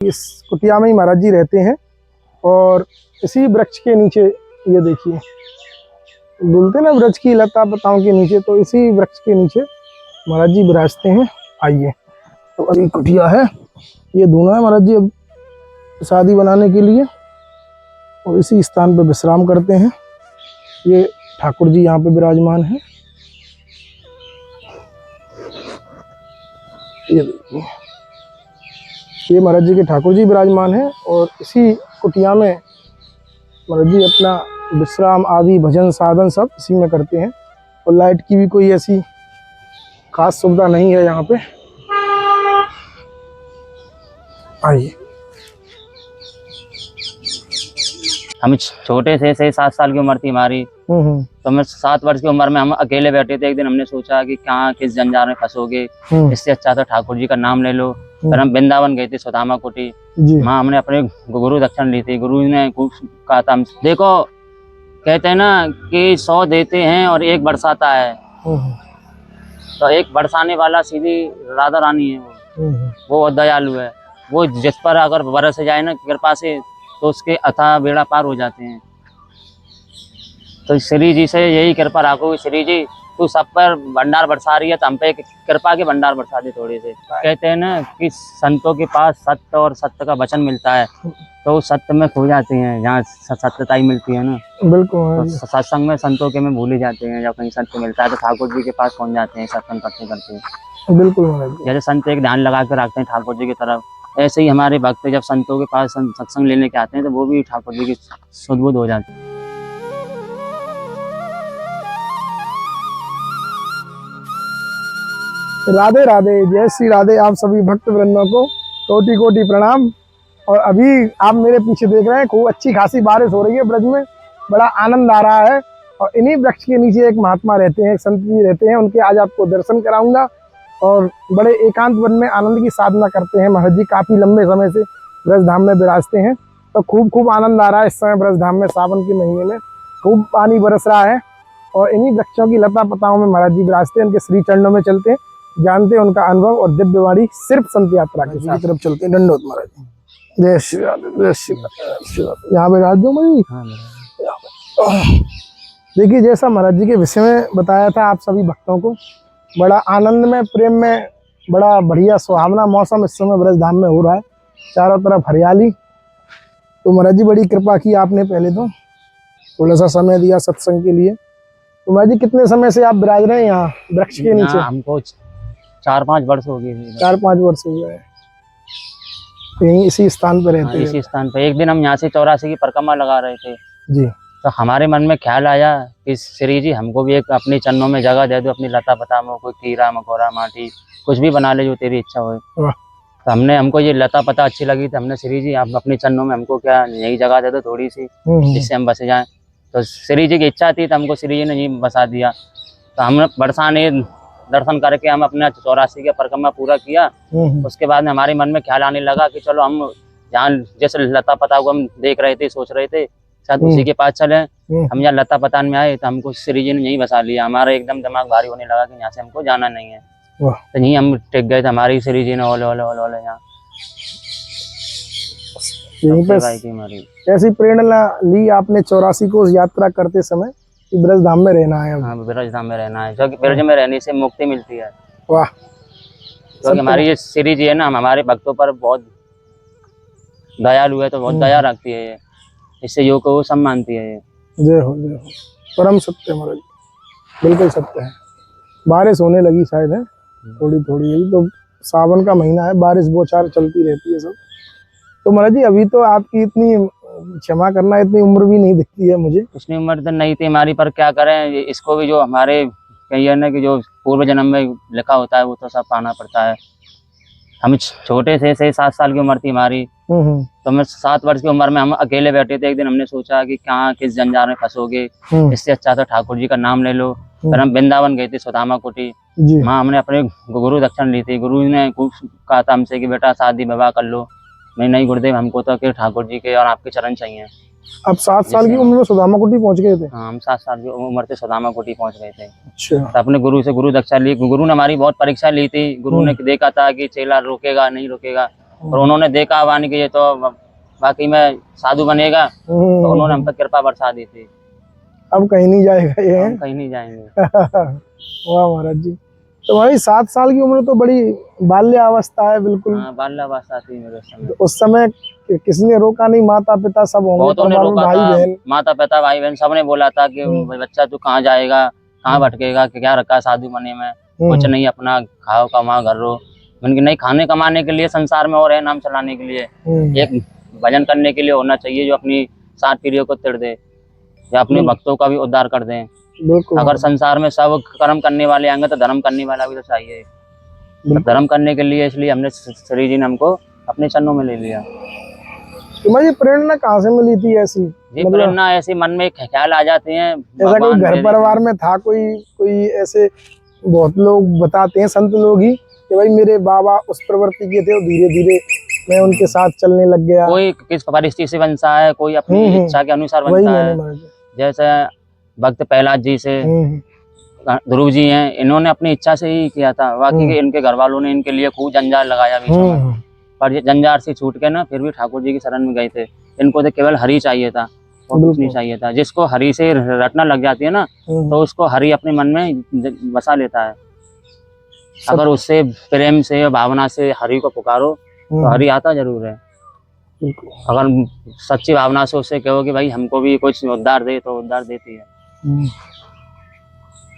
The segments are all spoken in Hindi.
इस कुटिया में ही महाराज जी रहते हैं और इसी वृक्ष के नीचे ये देखिए, बोलते ना वृक्ष की लता पताओं के नीचे, तो इसी वृक्ष के नीचे महाराज जी विराजते हैं। आइए, तो अभी कुटिया है, ये धुना है महाराज जी अब शादी बनाने के लिए, और इसी स्थान पर विश्राम करते हैं। ये ठाकुर जी यहाँ पे विराजमान हैं। ये देखिए, ये महाराज जी के ठाकुर जी विराजमान हैं और इसी कुटिया में महाराज जी अपना विश्राम आदि भजन साधन सब इसी में करते हैं। और लाइट की भी कोई ऐसी खास सुविधा नहीं है यहाँ पे। आइए, हम छोटे से 7 साल की उम्र थी हमारी, तो हमें 7 वर्ष की उम्र में हम अकेले बैठे थे। एक दिन हमने सोचा कि कहाँ किस जंजाल में फंसोगे, इससे अच्छा तो ठाकुर जी का नाम ले लो। फिर हम वृंदावन गए थे, सुदामा कुटी, वहाँ हमने अपने गुरु दक्षिण ली थी। गुरु ने खूब कहा था, देखो कहते हैं ना कि 100 देते हैं और 1 बरसाता है, तो 1 बरसाने वाला सीधी राधा रानी है। वो दयालु है, वो जिस पर अगर बरस जाए ना कृपा से, तो उसके अथाह बेड़ा पार हो जाते हैं। तो श्री जी से यही कृपा रखो, श्री जी तू सब पर भंडार बरसा रही है, तो हम पे कृपा के भंडार बरसा दे थोड़े से। कहते हैं ना कि संतों के पास सत्य और सत्य का वचन मिलता है, तो वो सत्य में खो जाते हैं जहाँ सत्यता ही मिलती है ना। बिल्कुल, तो सत्संग में संतों के में भूले जाते हैं। जब कहीं सत्य मिलता है तो ठाकुर जी के पास पहुंच जाते हैं सत्संग करते करते। बिल्कुल महाराज जी। जैसे संत एक ध्यान लगा के रखते हैं ठाकुर जी की तरफ, ऐसे ही हमारे भक्त जब संतों के पास सत्संग लेने के आते हैं तो वो भी ठाकुर जी की सुध-बुध हो जाते हैं। राधे राधे, जय श्री राधे। आप सभी भक्त वृंदों को कोटि कोटि प्रणाम। और अभी आप मेरे पीछे देख रहे हैं, खूब अच्छी खासी बारिश हो रही है ब्रज में, बड़ा आनंद आ रहा है। और इन्हीं वृक्ष के नीचे एक महात्मा रहते हैं, एक संत जी रहते हैं, उनके आज आपको दर्शन कराऊंगा। और बड़े एकांत वन में आनंद की साधना करते हैं महाराज जी, काफी लंबे समय से ब्रज धाम में विराजते हैं। तो खूब आनंद आ रहा है इस समय ब्रज धाम में। सावन के महीने में खूब पानी बरस रहा है और इन्हीं वृक्षों की लता पताओं में महाराज जी विराजते हैं। उनके श्री चरणों में चलते हैं, जानते हैं उनका अनुभव और दिव्यवाणी सिर्फ संत यात्रा के साथ तरफ चलते हैं। दंडोत महाराज जी, जय श्री राधे, जय श्री राधे। यहाँ पे राज दो महाराज जी। देखिए, जैसा महाराज जी के विषय में बताया था आप सभी भक्तों को, बड़ा आनंद में, प्रेम में, बड़ा बढ़िया सुहावना मौसम इस समय ब्रज धाम में हो रहा है। चारों तरफ हरियाली। तो महाराज जी बड़ी कृपा की आपने, पहले तो थोड़ा सा समय दिया सत्संग के लिए। तो महाराज जी कितने समय से आप विराज रहे हैं यहाँ वृक्ष के नीचे? हमको 4-5 वर्ष हो गए। 4-5 वर्ष हो गए। यहीं इसी स्थान पर रहते हैं? इसी स्थान पर। एक दिन हम यहाँ से 84 की परिक्रमा लगा रहे थे जी, तो हमारे मन में ख्याल आया कि श्री जी हमको भी एक अपने चरणों में जगह दे दो, अपनी लता पता में कोई कीड़ा मकोड़ा माटी कुछ भी बना ले जो तेरी इच्छा हो। तो हमको ये लता पता अच्छी लगी, तो हमने श्री जी आप अपने चरणों में हमको क्या यही जगह दे दो थोड़ी सी, जिससे हम बसे जाएं। तो श्री जी की इच्छा थी तो हमको श्री जी ने यही बसा दिया। तो हम बरसाने दर्शन करके हम अपना 84 का परिक्रमा पूरा किया। उसके बाद में हमारे मन में ख्याल आने लगा कि चलो हम जहाँ जैसे लता पता को हम देख रहे थे, सोच रहे थे शायद उसी के पास चले। हम यहाँ लता पतान में आए तो हमको श्री जी ने यहीं बसा लिया। हमारा एकदम दिमाग भारी होने लगा कि यहाँ से हमको जाना नहीं है। तो यहीं हम टिक गए थे। हमारी श्री जी ने ओले ओले ओले ओले यहाँ ऐसी प्रेरणा ली आपने 84 को यात्रा करते समय कि ब्रज धाम में रहना है। हाँ, ब्रज धाम में रहना है, जो कि ब्रज में रहने से मुक्ति मिलती है। वाह, क्योंकि हमारी ये श्री जी है ना, हमारे भक्तों पर बहुत दयालु है, तो बहुत दया रखती है ये, इससे योग को सब मानती है ये। जय हो, जय हो। परम सत्य महाराज, बिल्कुल सत्य है। बारिश होने लगी शायद है थोड़ी थोड़ी, यही तो सावन का महीना है, बारिश बौछार चलती रहती है सब। तो महाराज जी अभी तो आपकी इतनी, क्षमा करना, इतनी उम्र भी नहीं दिखती है मुझे। उतनी उम्र तो नहीं थी हमारी, पर क्या करें, इसको भी जो हमारे कहिए ना कि जो पूर्व जन्म में लिखा होता है वो तो सब पाना पड़ता है। हम छोटे से 7 साल की उम्र थी हमारी, तो मैं 7 वर्ष की उम्र में हम अकेले बैठे थे। एक दिन हमने सोचा कि कहाँ किस जंजाल में फंसोगे, इससे अच्छा तो ठाकुर जी का नाम ले लो। फिर हम वृंदावन गए थे, सुदामा कुटी, वहाँ हमने अपने गुरु दक्षिण ली थी। गुरु ने खूब कहा था हमसे कि बेटा शादी विवाह कर लो। मैं नहीं गुरुदेव, हमको तो कि ठाकुर जी के और आपके चरण चाहिए। अब 7 साल की उम्र में सुदामा कुटी पहुंच गए थे? हाँ, हम 7 साल की उम्र से सुदामा कुटी पहुंच गए थे। अच्छा। तो अपने गुरु से गुरु दक्षा ली। गुरु ने हमारी बहुत परीक्षा ली थी। गुरु ने देखा था कि चेला रुकेगा नहीं रुकेगा, और उन्होंने देखा वानी कि ये तो वाकई में साधु बनेगा, तो उन्होंने हम पर कृपा बरसा दी थी। अब कहीं नहीं जाएगा ये। हम कहीं नहीं जाएंगे। वाह महाराज जी। तो भाई 7 साल की उम्र तो बड़ी बाल्यावस्था है बिल्कुल। हाँ, बाल्यावस्था थी मेरे समय। तो उस समय किसने रोका नहीं? माता पिता सब होंगे, बहुतों ने परिवार में रोका भाई था, बहन। माता पिता भाई बहन सबने बोला था कि बच्चा तू कहाँ जाएगा, कहाँ भटकेगा, कि क्या रखा है साधु बने में, कुछ नहीं, अपना खाओ कमाओ घर रो। मैंने नहीं, खाने कमाने के लिए संसार में और है, नाम चलाने के लिए, एक भजन करने के लिए होना चाहिए जो अपनी 7 पीढ़ियों को तिड़ दे या अपने भक्तों का भी उद्धार कर दें। अगर संसार में सब कर्म करने वाले आएंगे तो धर्म करने वाला भी तो चाहिए। तो धर्म करने के लिए इसलिए हमने श्री जी ने हमको अपने चरणों में ले लिया। तुम्हें ये प्रेरणा कहाँ से मिली थी ऐसी? जी, प्रेरणा ऐसी मन में ख्याल आ जाते हैं। ऐसा कोई घर परिवार में था कोई ऐसे? बहुत लोग बताते हैं, संत लोग ही, कि भाई मेरे बाबा उस प्रवृत्ति के थे और धीरे धीरे मैं उनके साथ चलने लग गया। कोई किस परिस्थिति से बनता है, कोई अपनी इच्छा के अनुसार बनता है। जैसे भक्त प्रहलाद जी से ध्रुव जी हैं, इन्होंने अपनी इच्छा से ही किया था। वाकई इनके घर वालों ने इनके लिए खूब जंजाल लगाया बीच में, पर ये जंजाल से छूट के ना फिर भी ठाकुर जी की शरण में गए थे। इनको तो केवल हरि चाहिए था और कुछ नहीं चाहिए था। जिसको हरि से रटना लग जाती है ना, तो उसको हरि अपने मन में बसा लेता है। अगर उससे प्रेम से भावना से हरि को पुकारो तो हरि आता जरूर है। अगर सच्ची भावना से उससे कहो कि भाई हमको भी कुछ उद्धार दे, तो उद्धार देती है।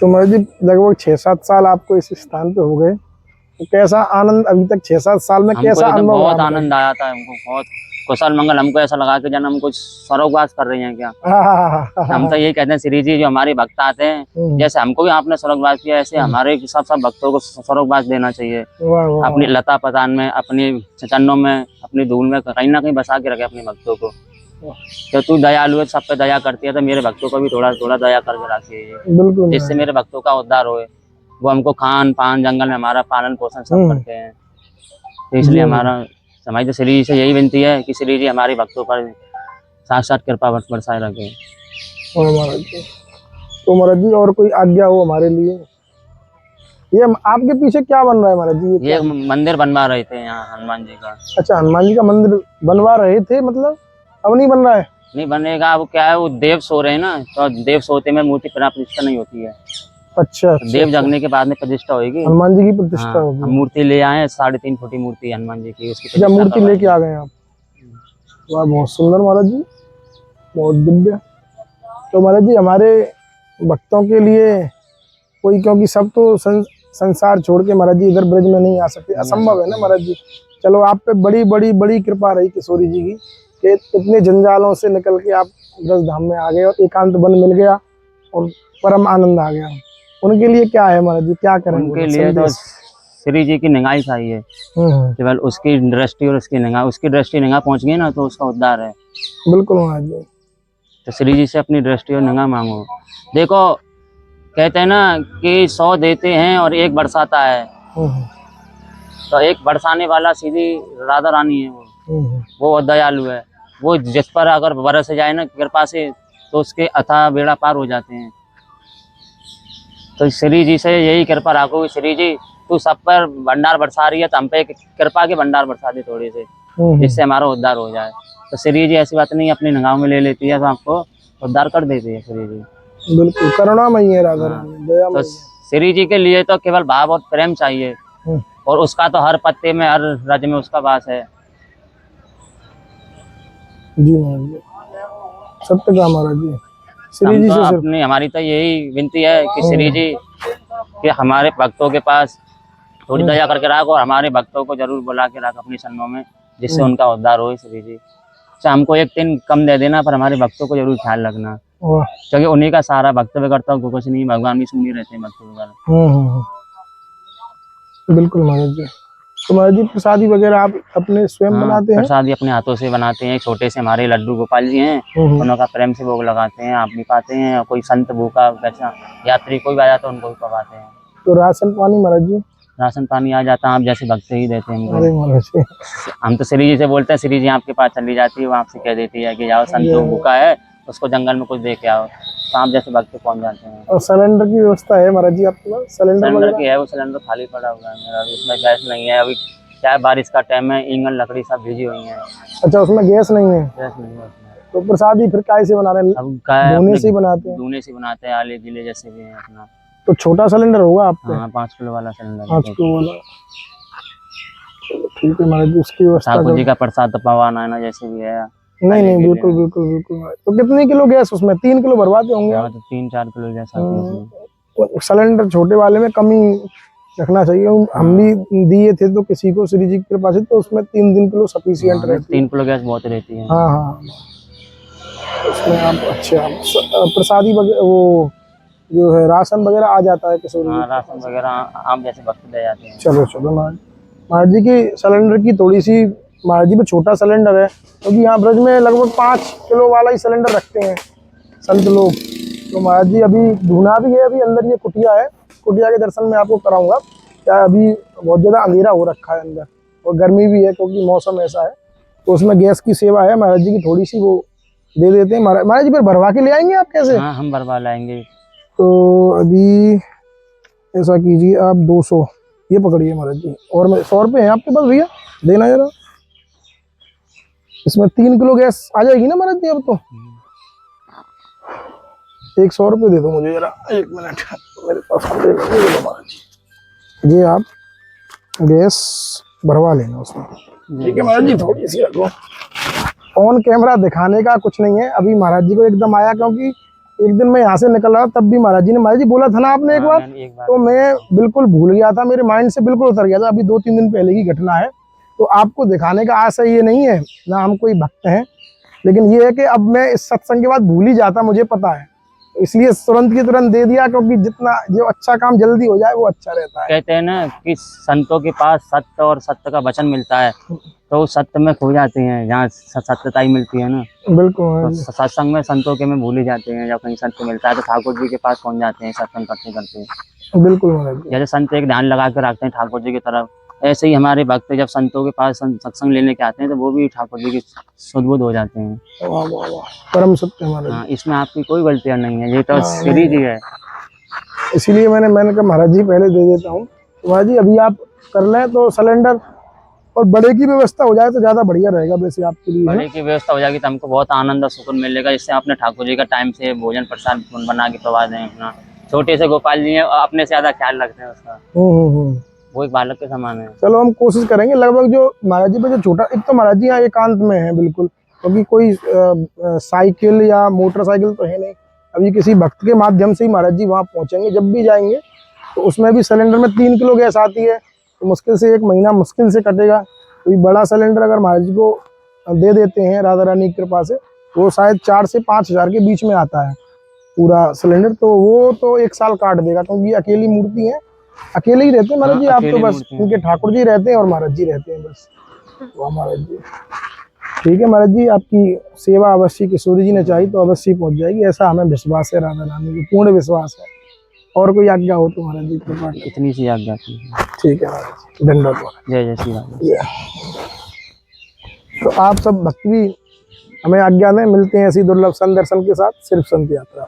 तो महाराज जी लगभग 6-7 साल आपको इस स्थान पे हो गए, तो कैसा आनंद अभी तक 6-7 साल में कैसा अनुभव? बहुत आनंद आया था हमको, बहुत कुशल मंगल। हमको ऐसा लगा कि जन हम कुछ स्वर्गवास कर रहे हैं क्या। हम तो यही कहते हैं श्री जी जो हमारे भक्त आते हैं, जैसे हमको भी आपने स्वर्गवास किया, ऐसे हमारे सब भक्तों को स्वर्गवास देना चाहिए। अपनी लता पतान में, अपने चरणों में, अपनी धूल में कहीं ना कहीं बसा के रखे अपने भक्तों को। तो तू दयालु है, सब पे दया करती है, तो मेरे भक्तों को भी थोड़ा थोड़ा दया करके रखिए, जिससे मेरे भक्तों का उद्धार होए। वो हमको खान पान, जंगल में हमारा पालन पोषण सब करते हैं। तो इसलिए हमारा समाज तो श्री जी से यही विनती है कि श्री जी हमारे भक्तों पर साक्षात कृपा बरसाए रखे। तो महाराज जी और कोई आज्ञा हो हमारे लिए? ये आपके पीछे क्या बन रहा है महाराज जी? ये मंदिर बनवा रहे थे यहाँ हनुमान जी का। अच्छा, हनुमान जी का मंदिर बनवा रहे थे, मतलब अब नहीं बन रहा है? नहीं बनेगा। अब क्या है, वो देव सो रहे हैं ना, तो देव सोते में मूर्ति प्रतिष्ठा नहीं होती है। अच्छा, देव जगने के बाद में प्रतिष्ठा होगी, हनुमान जी की प्रतिष्ठा होगी। हम मूर्ति ले आए 3.5 फुट मूर्ति हनुमान जी की, उसकी जब मूर्ति लेके आ गए आप? वाह, बहुत सुंदर महाराज जी, बहुत दिव्य। तो महाराज जी हमारे भक्तों के लिए कोई, क्योंकि सब तो संसार छोड़ के महाराज जी इधर ब्रज में नहीं आ सकते, असंभव है ना महाराज जी। चलो आप पे बड़ी बड़ी बड़ी कृपा रही किशोरी जी की, कि इतने जंजालों से निकल के आप 10 धाम में आ गए और एकांत वन मिल गया और परम आनंद आ गया। उनके लिए क्या है महाराज जी, क्या करें? उनके लिए तो श्री जी की निगाह चाहिए, केवल उसकी दृष्टि और उसकी निगाह, उसकी दृष्टि निगाह पहुंच गई ना तो उसका उद्धार है। बिल्कुल महाराज जी। तो श्री जी से अपनी दृष्टि और निगाह मांगो। देखो कहते हैं ना कि 100 देते हैं और 1 बरसाता है, तो 1 बरसाने वाला सीधी राधा रानी है। वो दयालु है। वो जिस पर अगर बरस जाए ना कृपा से, तो उसके अथाह बेड़ा पार हो जाते हैं। तो श्री जी से यही कृपा रखो, श्री जी तू सब पर भंडार बरसा रही है, तो हम पे कृपा के भंडार बरसा दे थोड़े से, जिससे हमारा उद्धार हो जाए। तो श्री जी ऐसी बात नहीं अपनी निगाह में ले लेती है, तो आपको उद्धार कर देती है श्री जी। बिल्कुल करुणामयी है राधा रानी, दयामयी। तो श्री जी के लिए तो केवल भाव और प्रेम चाहिए, और उसका तो हर पत्ते में, हर रज में उसका वास है। जी महाराज जी, सत्य का महाराज जी। श्री जी से अपनी हमारी तो यही विनती है कि श्री जी कि हमारे भक्तों के पास थोड़ी दया करके रखो, और हमारे भक्तों को जरूर बुला के रखो अपनी शरणों में, जिससे उनका उद्धार हो। श्री जी चाहे हमको 1 दिन कम दे देना, पर हमारे भक्तों को जरूर ख्याल रखना, क्योंकि उन्हीं का सारा भक्त करता हूँ, कुछ नहीं, भगवान भी सुनी रहते हैं भक्तों वगैरह। बिल्कुल महाराज जी। तो महाराज जी प्रसादी वगैरह आप अपने स्वयं बनाते हैं? प्रसादी अपने हाथों से बनाते हैं। छोटे से हमारे लड्डू गोपाल जी हैं, उनका प्रेम से भोग लगाते हैं, आप भी पाते हैं। कोई संत भूखा वैसा यात्री कोई भी आ जाता है, उनको भी पवाते हैं। तो राशन पानी महाराज जी? राशन पानी आ जाता है, आप जैसे भक्त ही देते हैं अरे महाराज जी, हम तो श्री जी से बोलते हैं, श्री जी आपके पास चली जाती है, वो आपसे कह देती है कि जाओ संत भूखा है, उसको जंगल में कुछ दे के आओ, तो आप जैसे भक्त पहुंच जाते हैं। और सिलेंडर की व्यवस्था है महाराज जी आपके पास? सिलेंडर की है, वो सिलेंडर खाली पड़ा हुआ है मेरा, उसमें गैस नहीं है। अभी क्या है, बारिश का टाइम है, ईंधन लकड़ी सब भीजी हुई है, अच्छा, उसमें गैस नहीं है गैस नहीं है उसमें। तो प्रसादी फिर कैसे बना रहे हैं? अब क्या है, धुने से ही बनाते हैं? धुने से बनाते हैं, आले गीले जैसे भी है अपना। तो छोटा सिलेंडर होगा आपके? हाँ, 5 किलो वाला सिलेंडर 5 किलो वाला। चलो ठीक है महाराज जी, उसकी व्यवस्था ठाकुर जी कर। का प्रसाद तो पवाना है ना, जैसे भी है। नहीं नहीं, बिल्कुल बिल्कुल बिल्कुल महाराज। तो कितने किलो गैस उसमें? 3 किलो भरवाते होंगे आप? हाँ, तो 3-4 किलो गैस आती है उसमें। तो सिलेंडर छोटे वाले में कमी रखना चाहिए। हम भी दिए थे तो किसी को श्री जी की कृपा से, तो उसमें 3 किलो सफिशियंट रहती है। 3 किलो गैस बहुत रहती है। हाँ हाँ, उसमें आप अच्छा प्रसादी वगैरह वो जो है राशन वगैरह आ जाता है किशोरी हाँ, जी? राशन वगैरह आम जैसे वक्त दे जाते हैं। चलो चलो महाराज। महाराज जी की सिलेंडर की थोड़ी सी, महाराज जी पे छोटा सिलेंडर है क्योंकि यहाँ ब्रज में लगभग 5 किलो वाला ही सिलेंडर रखते हैं संत लोग। तो महाराज जी अभी धुना भी है, अभी अंदर ये कुटिया है, कुटिया के दर्शन में आपको कराऊंगा। क्या अभी बहुत ज़्यादा अंधेरा हो रखा है अंदर और गर्मी भी है क्योंकि मौसम ऐसा है, तो उसमें गैस की सेवा है। महाराज जी की थोड़ी सी वो दे देते हैं। महाराज जी फिर भरवा के ले आएंगे आप कैसे? हाँ, हम भरवा लाएंगे। तो अभी ऐसा कीजिए आप 200 ये पकड़िए महाराज जी, और मैं 100 रुपये हैं आपके पास भैया, देना जरा। इसमें 3 किलो गैस आ जाएगी ना महाराज जी अब तो? एक 100 रुपये दे दो मुझे जरा, 1 मिनट मेरे पास महाराज जी। ये आप गैस भरवा लेना उसमें, ठीक है महाराज जी? थोड़ी सी रखो। ऑन कैमरा दिखाने का कुछ नहीं है, अभी महाराज जी को एकदम आया क्योंकि एक दिन मैं यहाँ से निकल रहा तब भी महाराज जी ने, महाराज जी बोला था ना आपने एक बार, तो मैं बिल्कुल भूल गया था, मेरे माइंड से बिल्कुल उतर गया था। अभी 2-3 दिन पहले की घटना है, तो आपको दिखाने का आशय ये नहीं है ना, हम कोई भक्त हैं, लेकिन ये है कि अब मैं इस सत्संग के बाद भूल ही जाता, मुझे पता है, इसलिए तुरंत की तुरंत दे दिया, क्योंकि जितना जो अच्छा काम जल्दी हो जाए वो अच्छा रहता है। कहते हैं ना कि संतों के पास सत्य और सत्य का वचन मिलता है, तो सत्य में खो जाते हैं जहाँ सत्यताई मिलती है ना। बिल्कुल तो सत्संग में संतों के में भूल ही जाते हैं, जब कहीं सत्य मिलता है तो ठाकुर जी के पास पहुंच जाते हैं सत्संग करते करते। बिल्कुल महाराज जी। जैसे संत एक ध्यान लगा के रखते हैं ठाकुर जी की तरफ, ऐसे ही हमारे भक्त जब संतों के पास सत्संग लेने के आते हैं तो वो भी ठाकुर जी की सुध-बुध हो जाते हैं। वाह वाह वाह, परम सत्य महाराज। हाँ, इसमें आपकी कोई गलतियाँ नहीं है, ये तो श्री जी है। इसीलिए मैंने कहा महाराज जी पहले दे देता हूँ। तो महाराज जी अभी आप कर लें तो सिलेंडर और बड़े की व्यवस्था हो जाए तो ज़्यादा बढ़िया रहेगा वैसे आपके लिए। बड़े की व्यवस्था हो जाएगी तो हमको बहुत आनंद और सुकून मिलेगा, जिससे अपने ठाकुर जी का टाइम से भोजन प्रसाद बना के प्रवाद दें अपना। छोटे से गोपाल जी हैं, अपने से ज्यादा ख्याल रखते हैं उसका, वो एक बालक के समान है। चलो हम कोशिश करेंगे। लगभग जो महाराज जी पे जो छोटा, एक तो महाराज जी यहाँ एकांत में है बिल्कुल, क्योंकि कोई साइकिल या मोटरसाइकिल तो है नहीं। अभी किसी भक्त के माध्यम से ही महाराज जी वहाँ पहुँचेंगे। जब भी जाएंगे तो उसमें भी सिलेंडर में 3 किलो गैस आती है, तो मुश्किल से 1 महीना मुश्किल से कटेगा। कोई बड़ा सिलेंडर अगर महाराज जी को दे देते हैं राधा रानी की कृपा से, वो शायद 4 से 5 हज़ार के बीच में आता है पूरा सिलेंडर, तो वो तो 1 साल काट देगा, क्योंकि अकेली मूर्ति है, अकेले ही रहते हैं महाराज जी। आप तो बस उनके ठाकुर जी रहते हैं और महाराज जी रहते हैं बस। वाह महाराज जी, ठीक है महाराज जी, आपकी सेवा अवश्य किशोरी जी ने चाही तो अवश्य पहुंच जाएगी, ऐसा हमें विश्वास है, राधा रानी को पूर्ण विश्वास है। और कोई आज्ञा हो तो महाराज जी कृपा। इतनी सी आज्ञा थी। ठीक है महाराज जी, धन्यवाद। जय जय श्री राम। तो आप सब भक्त भी हमें आज्ञा दें, मिलते हैं ऐसी दुर्लभ संदर्शन के साथ सिर्फ संत यात्रा।